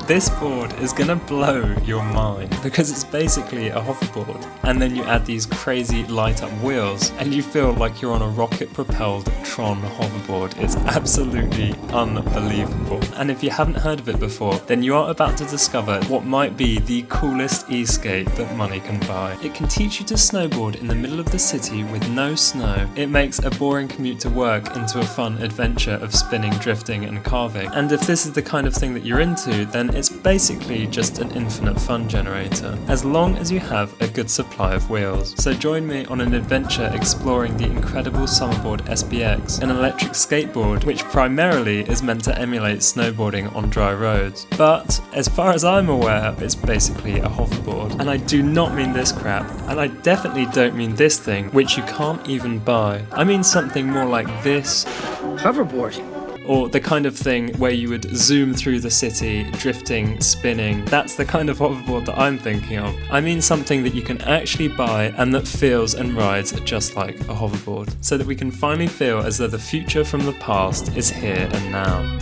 This board is gonna blow your mind because it's basically a hoverboard, and then you add these crazy light up wheels and you feel like you're on a rocket propelled Tron hoverboard. It's absolutely unbelievable. And if you haven't heard of it before, then you are about to discover what might be the coolest e-skate that money can buy. It can teach you to snowboard in the middle of the city with no snow. It makes a boring commute to work into a fun adventure of spinning, drifting and carving. And if this is the kind of thing that you're into, then it's basically just an infinite fun generator, as long as you have a good supply of wheels. So join me on an adventure exploring the incredible Summerboard-SBX, an electric skateboard which primarily is meant to emulate snowboarding on dry roads. But as far as I'm aware, it's basically a hoverboard. And I do not mean this crap, and I definitely don't mean this thing, which you can't even buy. I mean something more like this. Hoverboard. Or the kind of thing where you would zoom through the city, drifting, spinning. That's the kind of hoverboard that I'm thinking of. I mean something that you can actually buy and that feels and rides just like a hoverboard, so that we can finally feel as though the future from the past is here and now.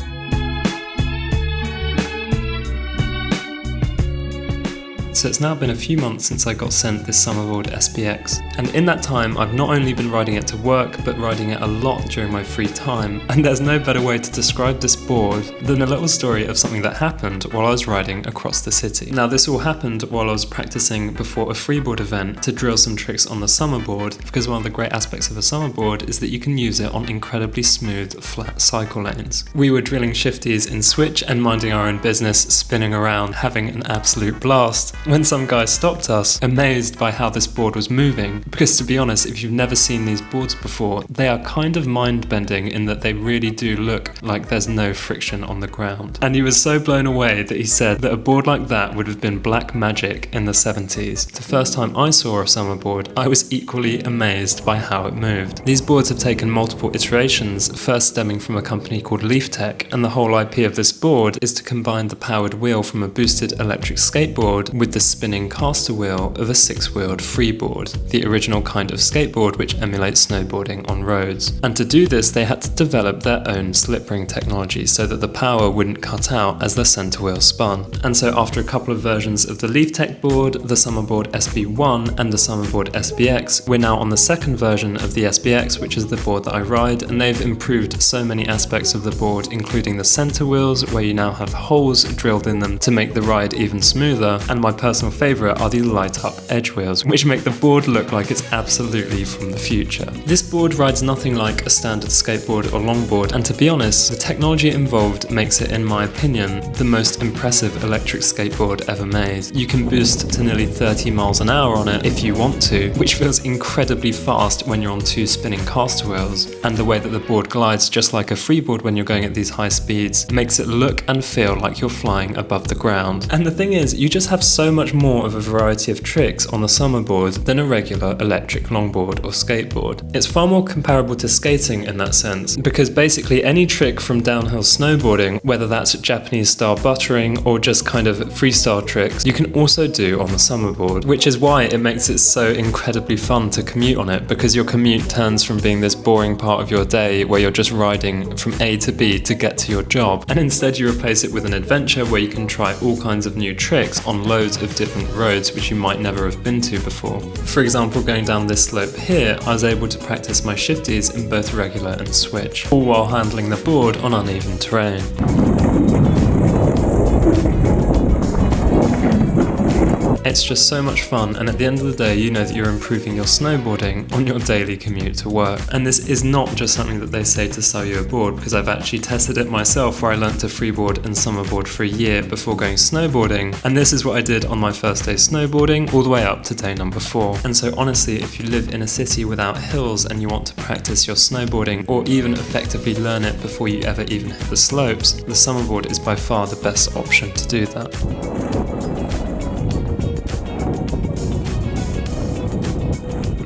So it's now been a few months since I got sent this Summerboard-SBX, and in that time I've not only been riding it to work, but riding it a lot during my free time, and there's no better way to describe this board than a little story of something that happened while I was riding across the city. Now this all happened while I was practicing before a Freeboard event to drill some tricks on the Summerboard, because one of the great aspects of a Summerboard is that you can use it on incredibly smooth, flat cycle lanes. We were drilling shifties in switch and minding our own business, spinning around, having an absolute blast, when some guy stopped us, amazed by how this board was moving. Because to be honest, if you've never seen these boards before, they are kind of mind-bending in that they really do look like there's no friction on the ground. And he was so blown away that he said that a board like that would have been black magic in the 70s. The first time I saw a Summerboard, I was equally amazed by how it moved. These boards have taken multiple iterations, first stemming from a company called Leaf Tech, and the whole IP of this board is to combine the powered wheel from a boosted electric skateboard with the spinning caster wheel of a 6-wheeled Freeboard, the original kind of skateboard which emulates snowboarding on roads. And to do this, they had to develop their own slip ring technology so that the power wouldn't cut out as the center wheel spun. And so after a couple of versions of the Leaf Tech board, the Summerboard-SB1 and the Summerboard-SBX, we're now on the second version of the SBX, which is the board that I ride, and they've improved so many aspects of the board, including the center wheels, where you now have holes drilled in them to make the ride even smoother, and my personal favourite are the light up edge wheels, which make the board look like it's absolutely from the future. This board rides nothing like a standard skateboard or longboard, and to be honest, the technology involved makes it, in my opinion, the most impressive electric skateboard ever made. You can boost to nearly 30 miles an hour on it if you want to, which feels incredibly fast when you're on 2 spinning caster wheels, and the way that the board glides just like a freeboard when you're going at these high speeds makes it look and feel like you're flying above the ground. And the thing is, you just have so much more of a variety of tricks on the Summerboard than a regular electric longboard or skateboard. It's far more comparable to skating in that sense, because basically any trick from downhill snowboarding, whether that's Japanese style buttering or just kind of freestyle tricks, you can also do on the Summerboard, which is why it makes it so incredibly fun to commute on it, because your commute turns from being this boring part of your day where you're just riding from A to B to get to your job, and instead you replace it with an adventure where you can try all kinds of new tricks on loads of different roads which you might never have been to before. For example, going down this slope here, I was able to practice my shifties in both regular and switch, all while handling the board on uneven terrain. It's just so much fun, and at the end of the day you know that you're improving your snowboarding on your daily commute to work. And this is not just something that they say to sell you a board, because I've actually tested it myself, where I learnt to freeboard and summerboard for a year before going snowboarding, and this is what I did on my first day snowboarding all the way up to day number 4. And so honestly, if you live in a city without hills and you want to practice your snowboarding or even effectively learn it before you ever even hit the slopes, the Summerboard is by far the best option to do that.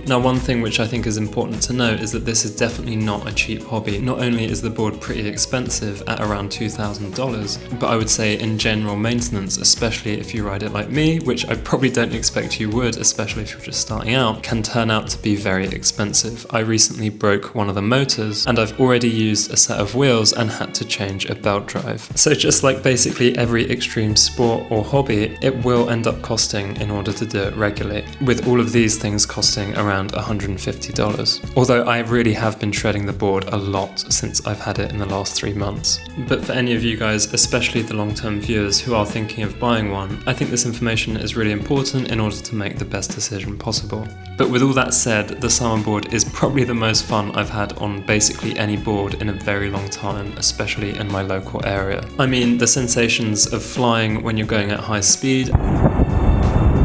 Now, one thing which I think is important to note is that this is definitely not a cheap hobby. Not only is the board pretty expensive at around $2,000, but I would say in general maintenance, especially if you ride it like me, which I probably don't expect you would, especially if you're just starting out, can turn out to be very expensive. I recently broke one of the motors and I've already used a set of wheels and had to change a belt drive. So just like basically every extreme sport or hobby, it will end up costing in order to do it regularly, with all of these things costing around $150. Although I really have been shredding the board a lot since I've had it in the last 3 months. But for any of you guys, especially the long-term viewers who are thinking of buying one, I think this information is really important in order to make the best decision possible. But with all that said, the Summerboard is probably the most fun I've had on basically any board in a very long time, especially in my local area. I mean, the sensations of flying when you're going at high speed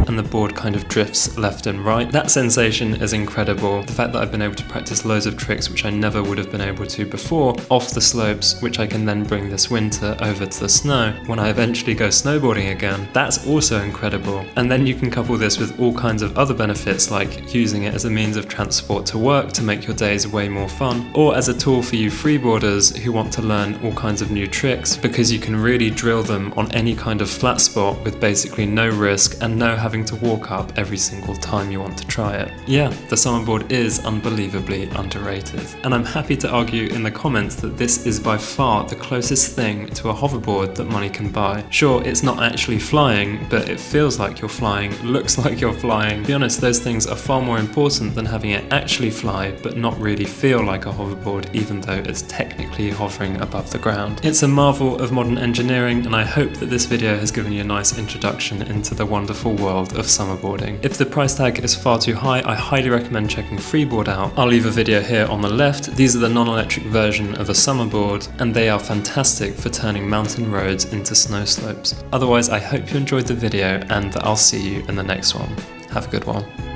and the board kind of drifts left and right. That sensation is incredible. The fact that I've been able to practice loads of tricks which I never would have been able to before off the slopes, which I can then bring this winter over to the snow when I eventually go snowboarding again, that's also incredible. And then you can couple this with all kinds of other benefits, like using it as a means of transport to work to make your days way more fun, or as a tool for you freeboarders who want to learn all kinds of new tricks, because you can really drill them on any kind of flat spot with basically no risk and no having to walk up every single time you want to try it. Yeah, the Summerboard is unbelievably underrated. And I'm happy to argue in the comments that this is by far the closest thing to a hoverboard that money can buy. Sure, it's not actually flying, but it feels like you're flying, looks like you're flying. To be honest, those things are far more important than having it actually fly, but not really feel like a hoverboard, even though it's technically hovering above the ground. It's a marvel of modern engineering, and I hope that this video has given you a nice introduction into the wonderful world of summerboarding. If the price tag is far too high, I highly recommend checking Freeboard out. I'll leave a video here on the left. These are the non-electric version of a summerboard, and they are fantastic for turning mountain roads into snow slopes. Otherwise, I hope you enjoyed the video, and I'll see you in the next one. Have a good one.